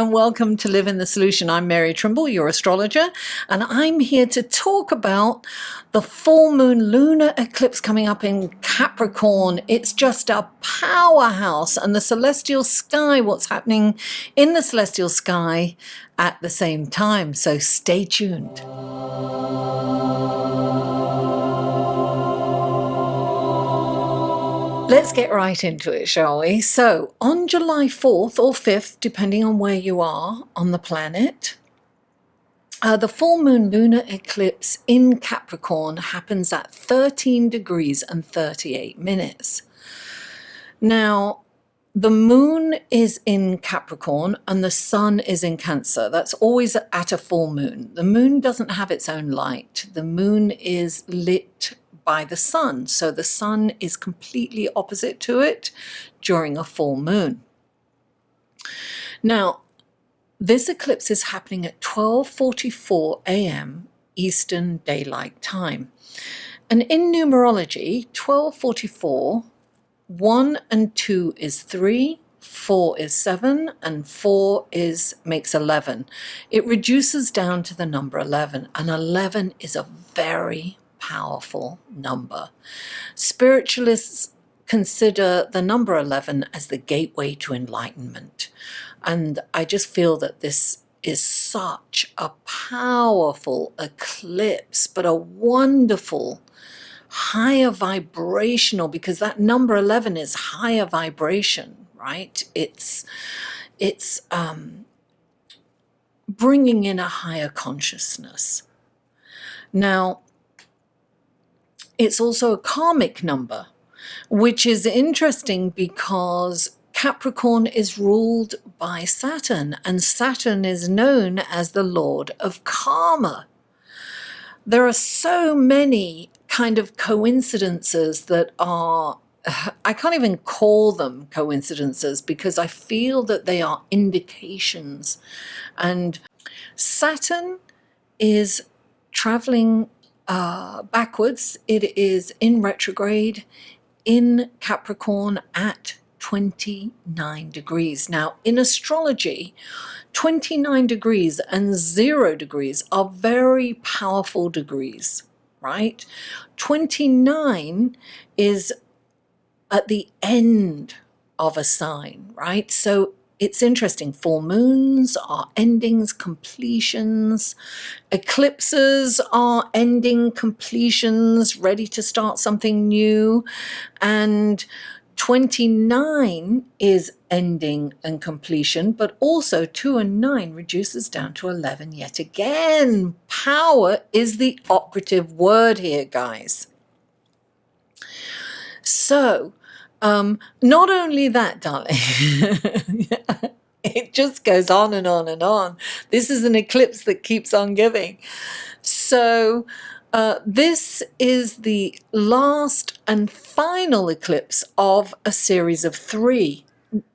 and welcome to Live in the Solution. I'm Mary Trimble, your astrologer, and I'm here to talk about the full moon lunar eclipse coming up in Capricorn. It's just a powerhouse, and the celestial sky, what's happening in the celestial sky at the same time. So stay tuned. Let's get right into it, shall we? So on July 4th or 5th, depending on where you are on the planet, the full moon lunar eclipse in Capricorn happens at 13 degrees and 38 minutes. Now, the moon is in Capricorn and the sun is in Cancer. That's always at a full moon. The moon doesn't have its own light. The moon is lit by the sun. So the sun is completely opposite to it during a full moon. Now, this eclipse is happening at 12:44 a.m. Eastern Daylight Time. And in numerology, 12:44, 1 and 2 is 3, 4 is 7, and 4 makes 11. It reduces down to the number 11, and 11 is a very powerful number. Spiritualists consider the number 11 as the gateway to enlightenment. And I just feel that this is such a powerful eclipse, but a wonderful, higher vibrational, because that number 11 is higher vibration, right? It's bringing in a higher consciousness. Now, it's also a karmic number, which is interesting because Capricorn is ruled by Saturn, and Saturn is known as the Lord of Karma. There are so many kind of coincidences that are, I can't even call them coincidences because I feel that they are indications. And Saturn is traveling backwards. It is in retrograde in Capricorn at 29 degrees. Now, in astrology, 29 degrees and 0 degrees are very powerful degrees, right? 29 is at the end of a sign, right? So it's interesting. Full moons are endings, completions. Eclipses are ending, completions, ready to start something new. And 29 is ending and completion, but also 2 and 9 reduces down to 11 yet again. Power is the operative word here, guys. So, not only that, darling, it just goes on and on and on. This is an eclipse that keeps on giving. So, this is the last and final eclipse of a series of 3.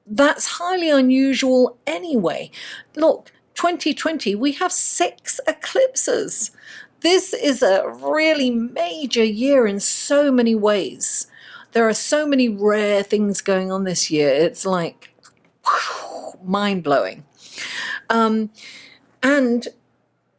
That's highly unusual anyway. Look, 2020, we have 6 eclipses. This is a really major year in so many ways. There are so many rare things going on this year. It's like mind-blowing. And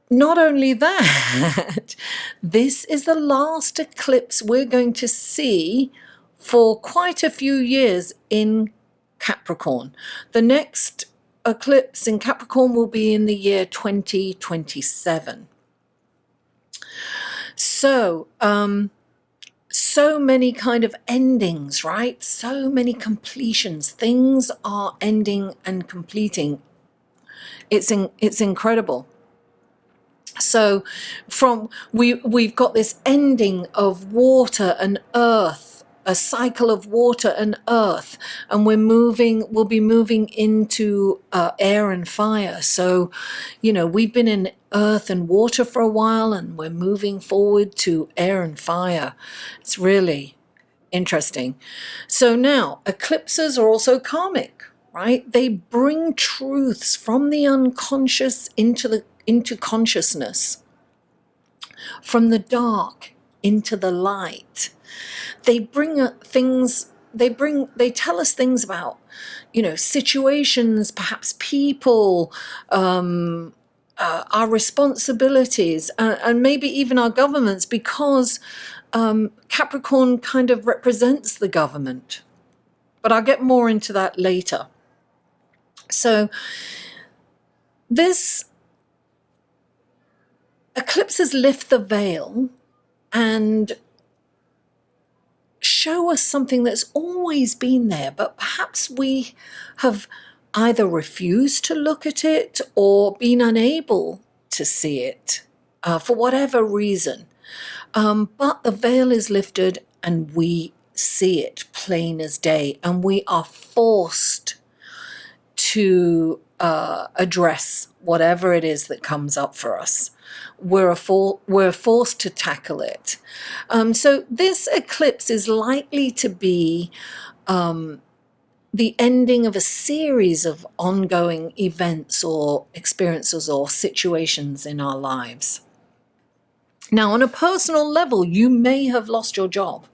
not only that, this is the last eclipse we're going to see for quite a few years in Capricorn. The next eclipse in Capricorn will be in the year 2027. So, so many kind of endings, right? So many completions. Things are ending and completing. It's incredible. So we've got this ending of water and earth, a cycle of water and earth, and we'll be moving into air and fire. So, we've been in earth and water for a while, and we're moving forward to air and fire. It's really interesting. So now, eclipses are also karmic, right? They bring truths from the unconscious into consciousness, from the dark into the light. They bring things, they tell us things about situations, perhaps people, our responsibilities, and maybe even our governments, because Capricorn kind of represents the government. But I'll get more into that later. So this eclipses lift the veil and show us something that's always been there, but perhaps we have either refused to look at it or been unable to see it for whatever reason. But the veil is lifted and we see it plain as day, and we are forced to address whatever it is that comes up for us. We're forced to tackle it. So this eclipse is likely to be the ending of a series of ongoing events or experiences or situations in our lives. Now, on a personal level, you may have lost your job.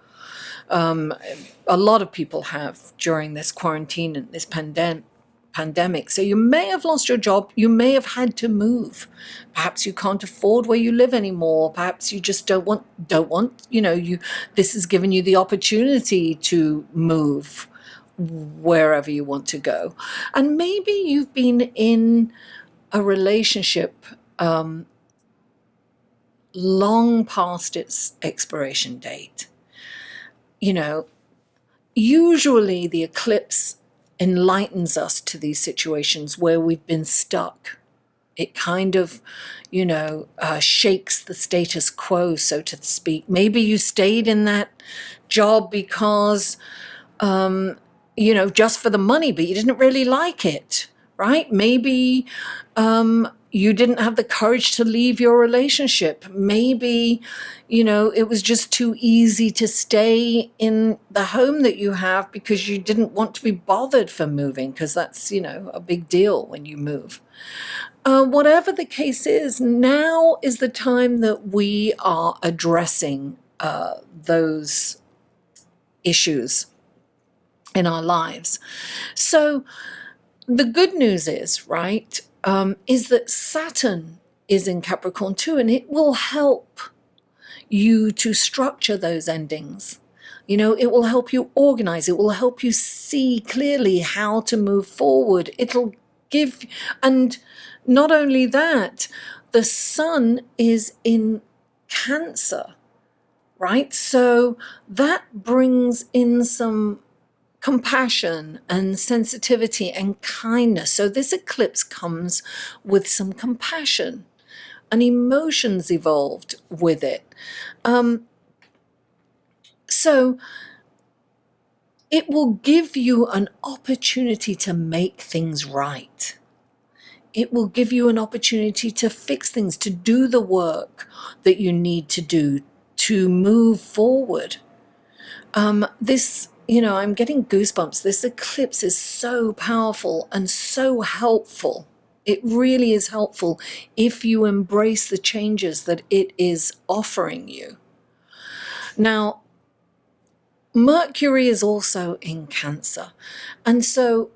A lot of people have during this quarantine and this pandemic. So you may have lost your job. You may have had to move. Perhaps you can't afford where you live anymore. Perhaps you just don't want, this has given you the opportunity to move wherever you want to go. And maybe you've been in a relationship long past its expiration date. Usually the eclipse enlightens us to these situations where we've been stuck. It kind of, shakes the status quo, so to speak. Maybe you stayed in that job because, just for the money, but you didn't really like it, right? Maybe you didn't have the courage to leave your relationship. Maybe, it was just too easy to stay in the home that you have because you didn't want to be bothered for moving, because that's, a big deal when you move. Whatever the case is, now is the time that we are addressing those issues in our lives. So the good news is, right, is that Saturn is in Capricorn too, and it will help you to structure those endings. It will help you organize. It will help you see clearly how to move forward. It'll give, and not only that, the sun is in Cancer, right? So that brings in some compassion and sensitivity and kindness. So this eclipse comes with some compassion and emotions evolved with it. So it will give you an opportunity to make things right. It will give you an opportunity to fix things, to do the work that you need to do to move forward. This, I'm getting goosebumps. This eclipse is so powerful and so helpful. It really is helpful if you embrace the changes that it is offering you. Now, Mercury is also in Cancer. And so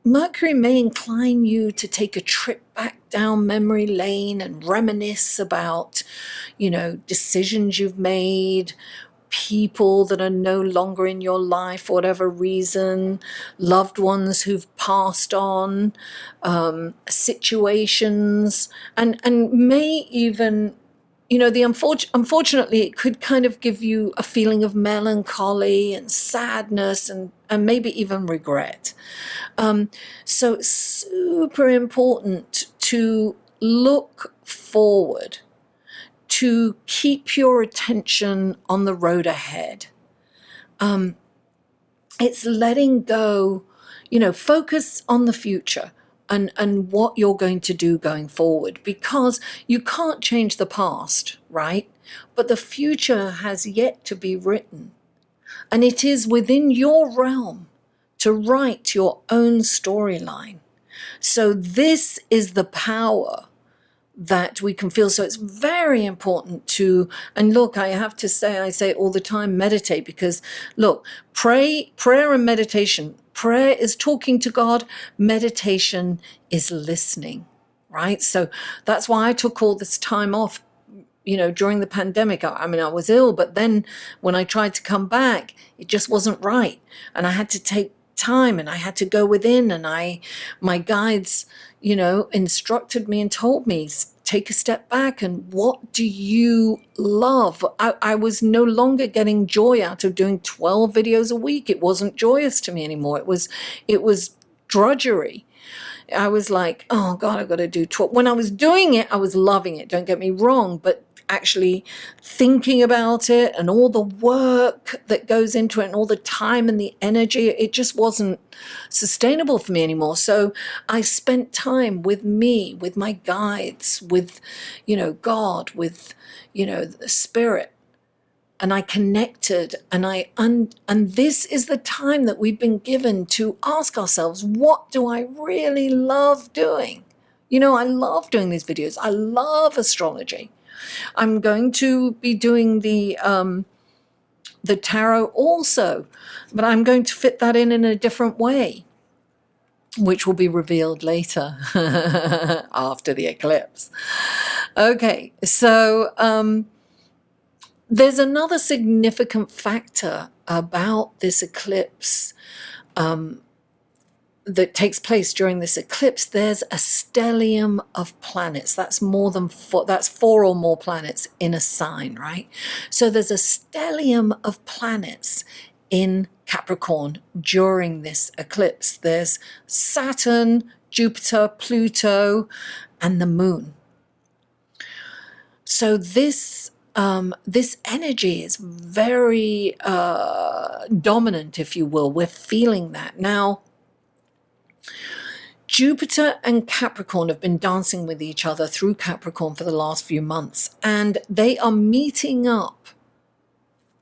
Mercury may incline you to take a trip back down memory lane and reminisce about, decisions you've made, people that are no longer in your life for whatever reason, loved ones who've passed on, situations, and may even, unfortunately, it could kind of give you a feeling of melancholy and sadness and maybe even regret. So it's super important to look forward, to keep your attention on the road ahead. It's letting go, focus on the future and what you're going to do going forward, because you can't change the past, right? But the future has yet to be written. And it is within your realm to write your own storyline. So this is the power that we can feel. So it's very important to, and look, I say it all the time, meditate, because look, prayer and meditation, prayer is talking to God, meditation is listening, right? So that's why I took all this time off, during the pandemic. I mean, I was ill, but then when I tried to come back, it just wasn't right. And I had to take time, and I had to go within, and my guides, instructed me and told me, take a step back, and what do you love? I was no longer getting joy out of doing 12 videos a week. It wasn't joyous to me anymore. It was drudgery. I was like, oh God, I've got to do 12. When I was doing it, I was loving it, don't get me wrong, but actually thinking about it and all the work that goes into it and all the time and the energy, it just wasn't sustainable for me anymore. So I spent time with me, with my guides, with, God, with, the spirit. And I connected, and this is the time that we've been given to ask ourselves, what do I really love doing? I love doing these videos. I love astrology. I'm going to be doing the tarot also, but I'm going to fit that in a different way, which will be revealed later after the eclipse. Okay, so there's another significant factor about this eclipse that takes place during this eclipse. There's a stellium of planets. That's four or more planets in a sign, right? So there's a stellium of planets in Capricorn during this eclipse. There's Saturn, Jupiter, Pluto, and the moon. So this energy is very dominant, if you will. We're feeling that. Now, Jupiter and Capricorn have been dancing with each other through Capricorn for the last few months, and they are meeting up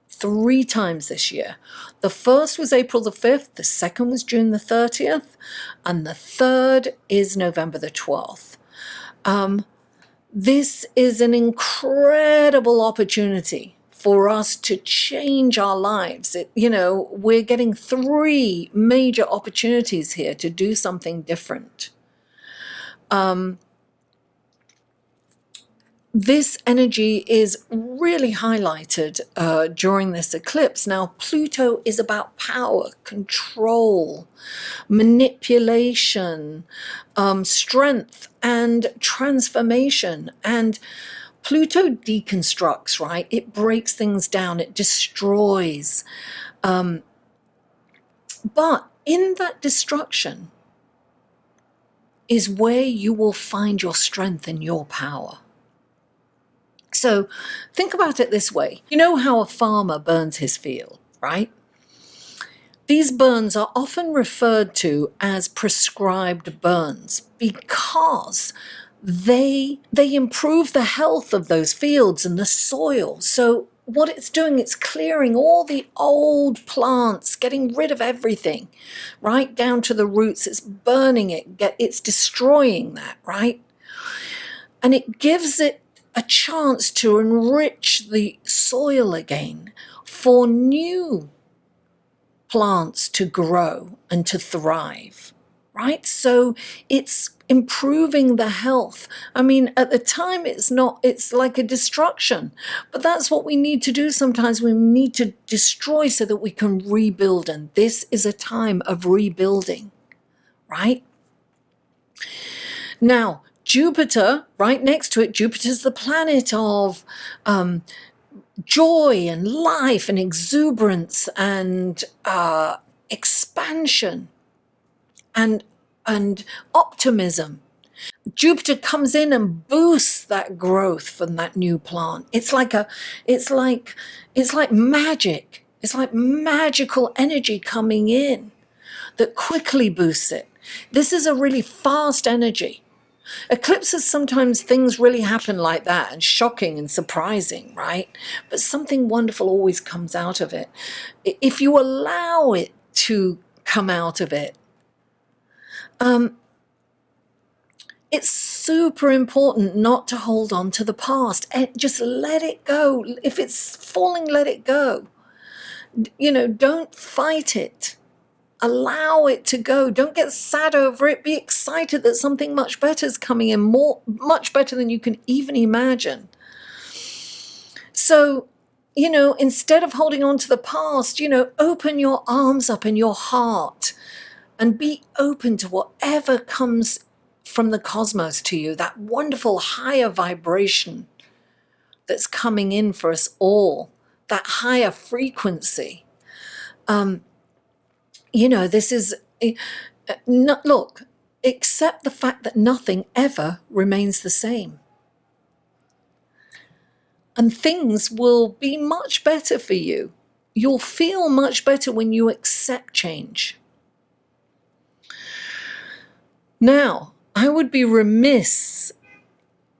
3 times this year. The first was April the 5th, the second was June the 30th, and the third is November the 12th. This is an incredible opportunity for us to change our lives. We're getting 3 major opportunities here to do something different. This energy is really highlighted during this eclipse. Now, Pluto is about power, control, manipulation, strength, and transformation. And Pluto deconstructs, right? It breaks things down, it destroys. But in that destruction is where you will find your strength and your power. So think about it this way. You know how a farmer burns his field, right? These burns are often referred to as prescribed burns because they improve the health of those fields and the soil. So what it's doing, it's clearing all the old plants, getting rid of everything, right down to the roots. It's burning it, it's destroying that, right? And it gives it a chance to enrich the soil again for new plants to grow and to thrive, right? So it's improving the health. I mean, at the time, it's like a destruction, but that's what we need to do sometimes. We need to destroy so that we can rebuild, and this is a time of rebuilding, right? Now, Jupiter, right next to it, Jupiter's the planet of joy and life and exuberance and expansion and optimism. Jupiter comes in and boosts that growth from that new plant. It's like magic. It's like magical energy coming in that quickly boosts it. This is a really fast energy. Eclipses, sometimes things really happen like that, and shocking and surprising, right? But something wonderful always comes out of it if you allow it to come out of it. It's super important not to hold on to the past. Just let it go. If it's falling, let it go. Don't fight it. Allow it to go. Don't get sad over it. Be excited that something much better is coming in, much better than you can even imagine. So, instead of holding on to the past, open your arms up in your heart and be open to whatever comes from the cosmos to you, that wonderful higher vibration that's coming in for us all, that higher frequency. This is, look, accept the fact that nothing ever remains the same. And things will be much better for you. You'll feel much better when you accept change. Now, I would be remiss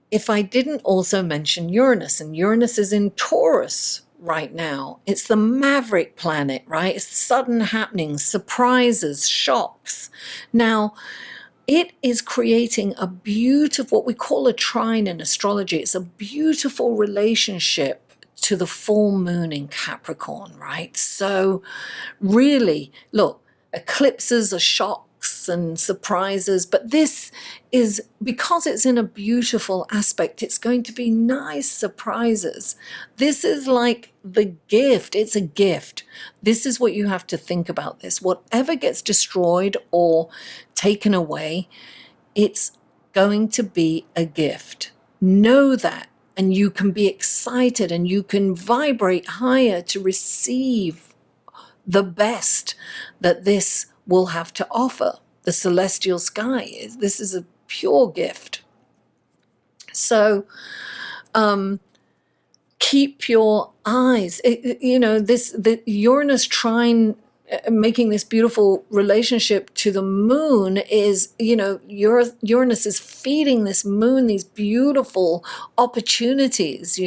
if I didn't also mention Uranus, and Uranus is in Taurus right now. It's the maverick planet, right? It's sudden happenings, surprises, shocks. Now, it is creating a beautiful, what we call a trine in astrology. It's a beautiful relationship to the full moon in Capricorn, right? So really, look, eclipses are shocks and surprises, but this is, because it's in a beautiful aspect, it's going to be nice surprises. This is like the gift. It's a gift. This is what you have to think about this. Whatever gets destroyed or taken away, it's going to be a gift. Know that, and you can be excited and you can vibrate higher to receive the best that this will have to offer. The celestial sky this is a pure gift. So keep your eyes, the Uranus trine, making this beautiful relationship to the moon is, Uranus is feeding this moon these beautiful opportunities,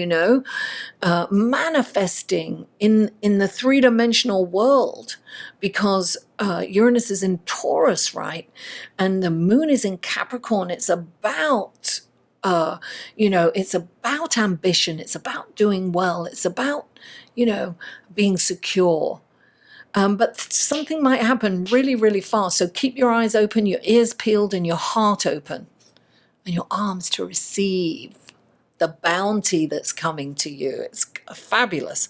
manifesting in the three-dimensional world, because Uranus is in Taurus, right? And the moon is in Capricorn. It's about, it's about ambition. It's about doing well. It's about, being secure. But something might happen really, really fast. So keep your eyes open, your ears peeled, and your heart open, and your arms to receive the bounty that's coming to you. It's fabulous.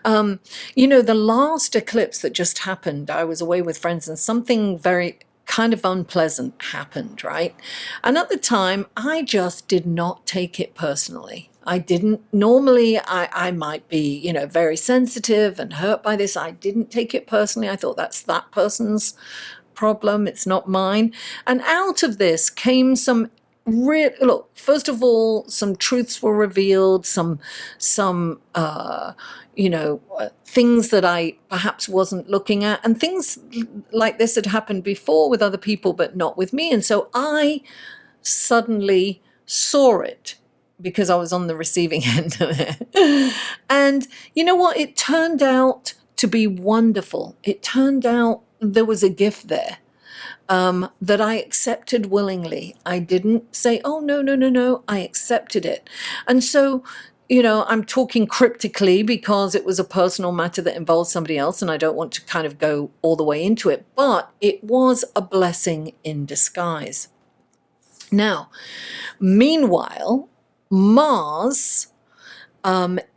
The last eclipse that just happened, I was away with friends, and something very kind of unpleasant happened, right? And at the time, I just did not take it personally. I didn't. Normally, I might be, very sensitive and hurt by this. I didn't take it personally. I thought that's that person's problem. It's not mine. And out of this came some look, first of all, some truths were revealed, some things that I perhaps wasn't looking at, and things like this had happened before with other people, but not with me. And so I suddenly saw it, because I was on the receiving end of it. And you know what? It turned out to be wonderful. It turned out there was a gift there that I accepted willingly. I didn't say, oh, no. I accepted it. And so, I'm talking cryptically because it was a personal matter that involved somebody else, and I don't want to kind of go all the way into it, but it was a blessing in disguise. Now, meanwhile, Mars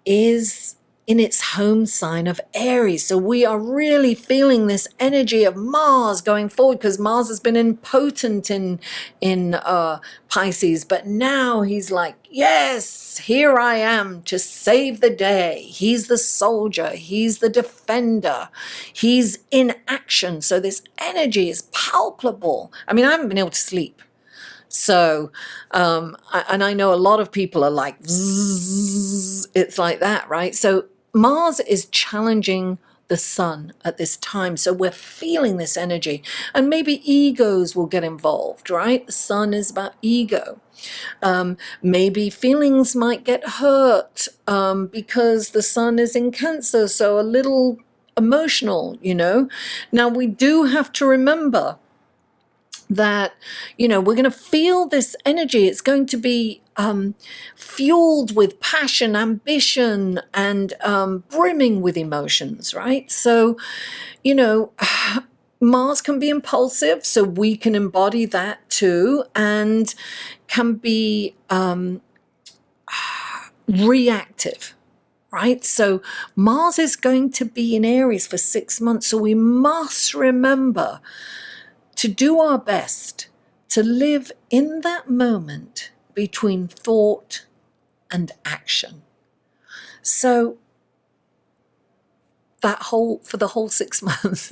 is in its home sign of Aries. So we are really feeling this energy of Mars going forward, because Mars has been impotent in Pisces, but now he's like, yes, here I am to save the day. He's the soldier. He's the defender. He's in action. So this energy is palpable. I mean, I haven't been able to sleep. So, and I know a lot of people are like, zzz, it's like that, right? So Mars is challenging the sun at this time. So we're feeling this energy, and maybe egos will get involved, right? The sun is about ego. Maybe feelings might get hurt because the sun is in Cancer. So a little emotional, Now we do have to remember that, we're going to feel this energy. It's going to be fueled with passion, ambition, and brimming with emotions, right? So, Mars can be impulsive, so we can embody that too, and can be reactive, right? So Mars is going to be in Aries for 6 months, so we must remember to do our best to live in that moment between thought and action. So for the whole 6 months,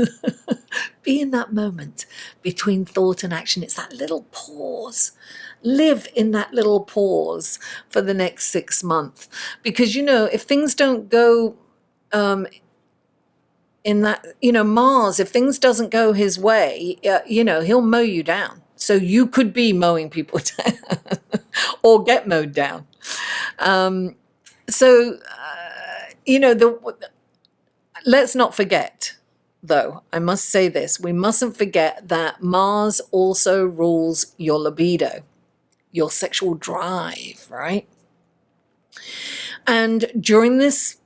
be in that moment between thought and action. It's that little pause. Live in that little pause for the next 6 months. Because, if things don't go in that, Mars, if things doesn't go his way, he'll mow you down. So you could be mowing people down or get mowed down. Let's not forget, though, I must say this, we mustn't forget that Mars also rules your libido, your sexual drive, right? And during this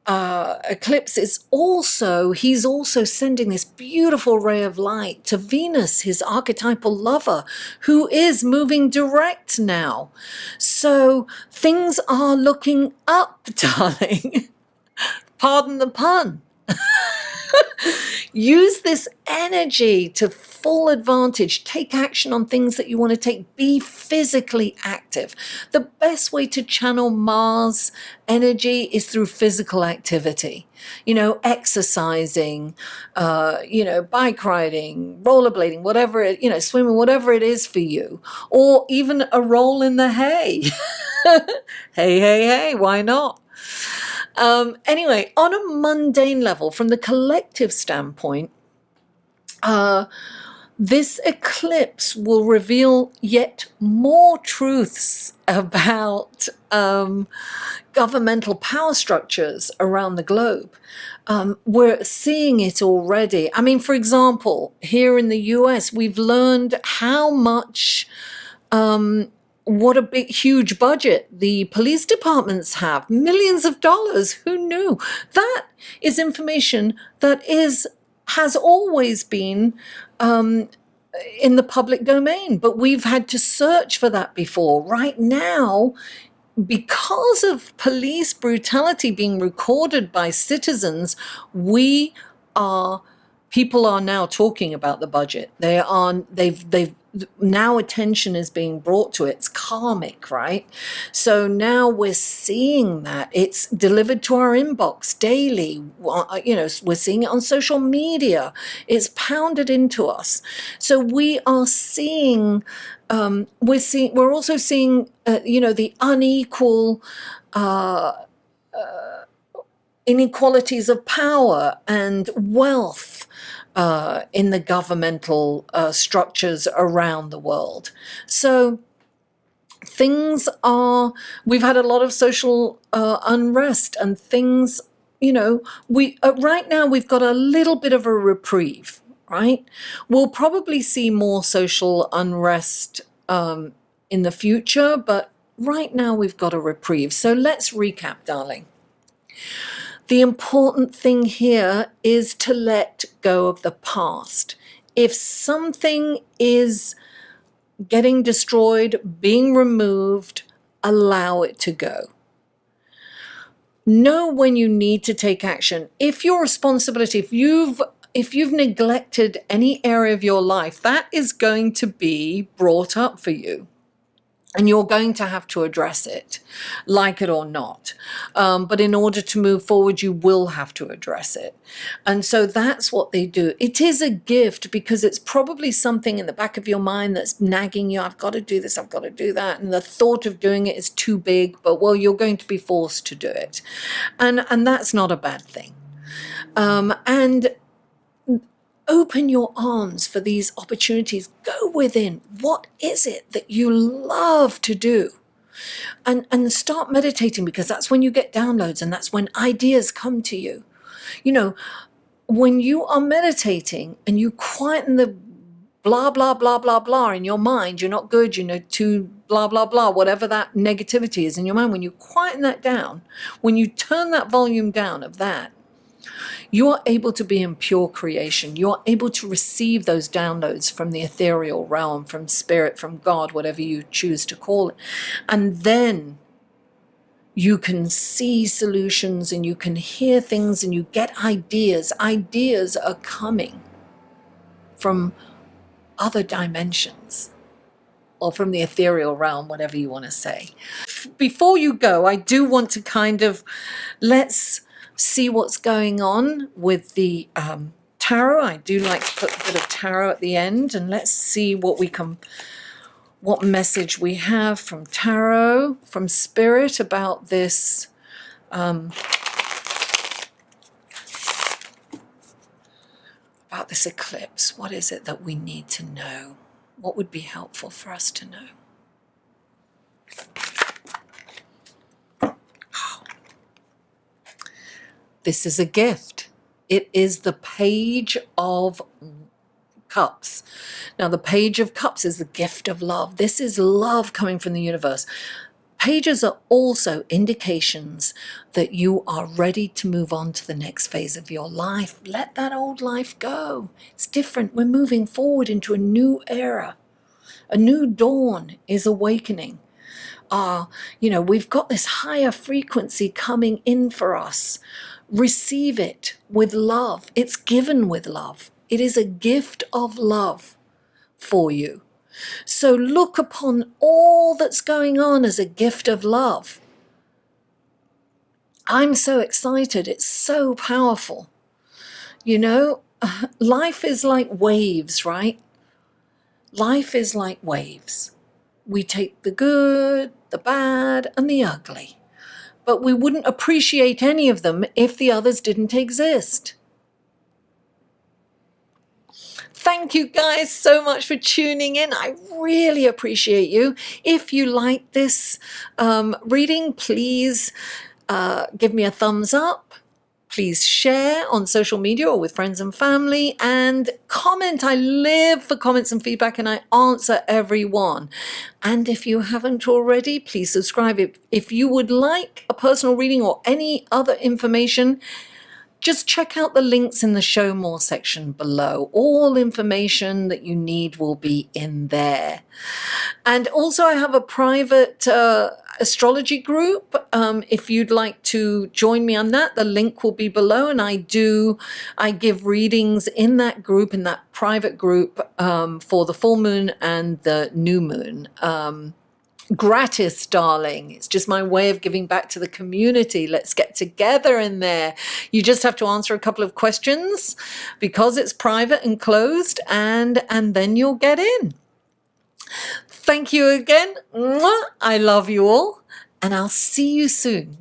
eclipse, he's also sending this beautiful ray of light to Venus, his archetypal lover, who is moving direct now. So things are looking up, darling. Pardon the pun. Use this energy to full advantage. Take action on things that you want to take. Be physically active. The best way to channel Mars energy is through physical activity. Exercising, bike riding, rollerblading, whatever it, swimming, whatever it is for you, or even a roll in the hay. Hey, why not? Anyway, on a mundane level, from the collective standpoint, this eclipse will reveal yet more truths about governmental power structures around the globe. We're seeing it already. I mean, for example, here in the US, we've learned how much what a big, huge budget the police departments have. Millions of dollars. Who knew? That is information that has always been in the public domain, but we've had to search for that before. Right now, because of police brutality being recorded by citizens, people are now talking about the budget. They've now attention is being brought to it. It's karmic, right? So now we're seeing that it's delivered to our inbox daily. We're seeing it on social media. It's pounded into us. So we are seeing. We're also seeing. The unequal. Inequalities of power and wealth in the governmental structures around the world. So we've had a lot of social unrest and things, right now we've got a little bit of a reprieve, right? We'll probably see more social unrest in the future, but right now we've got a reprieve. So let's recap, darling. The important thing here is to let go of the past. If something is getting destroyed, being removed, allow it to go. Know when you need to take action. If your responsibility, if you've neglected any area of your life, that is going to be brought up for you. And you're going to have to address it, like it or not. But in order to move forward, you will have to address it. And so that's what they do. It is a gift because it's probably something in the back of your mind that's nagging you. I've got to do this, I've got to do that. And the thought of doing it is too big, but you're going to be forced to do it. And that's not a bad thing. And open your arms for these opportunities. Go within. What is it that you love to do? And start meditating, because that's when you get downloads and that's when ideas come to you. When you are meditating and you quieten the blah, blah, blah, blah, blah in your mind, you're not good, too blah, blah, blah, whatever that negativity is in your mind, when you quieten that down, when you turn that volume down of that, You are able to be in pure creation. You are able to receive those downloads from the ethereal realm, from spirit, from God, whatever you choose to call it. And then you can see solutions and you can hear things and you get ideas. Ideas are coming from other dimensions or from the ethereal realm, whatever you want to say. Before you go, I do want to kind of, let's see what's going on with the tarot. I do like to put a bit of tarot at the end, and let's see what what message we have from tarot, from spirit about this eclipse. What is it that we need to know? What would be helpful for us to know? Oh. This is a gift. It is the Page of Cups. Now, the Page of Cups is the gift of love. This is love coming from the universe. Pages are also indications that you are ready to move on to the next phase of your life. Let that old life go. It's different. We're moving forward into a new era. A new dawn is awakening. We've got this higher frequency coming in for us. Receive it with love. It's given with love. It is a gift of love for you. So look upon all that's going on as a gift of love. I'm so excited. It's so powerful. Life is like waves, right? Life is like waves. We take the good, the bad, and the ugly. But we wouldn't appreciate any of them if the others didn't exist. Thank you guys so much for tuning in. I really appreciate you. If you like this reading, please give me a thumbs up. Please share on social media or with friends and family, and comment. I live for comments and feedback, and I answer everyone. And if you haven't already, please subscribe. If you would like a personal reading or any other information, just check out the links in the Show More section below. All information that you need will be in there. And also I have a private astrology group. If you'd like to join me on that, the link will be below. And I give readings in that group, in that private group, for the full moon and the new moon. Gratis, darling. It's just my way of giving back to the community. Let's get together in there. You just have to answer a couple of questions because it's private and closed, and then you'll get in. Thank you again. I love you all, and I'll see you soon.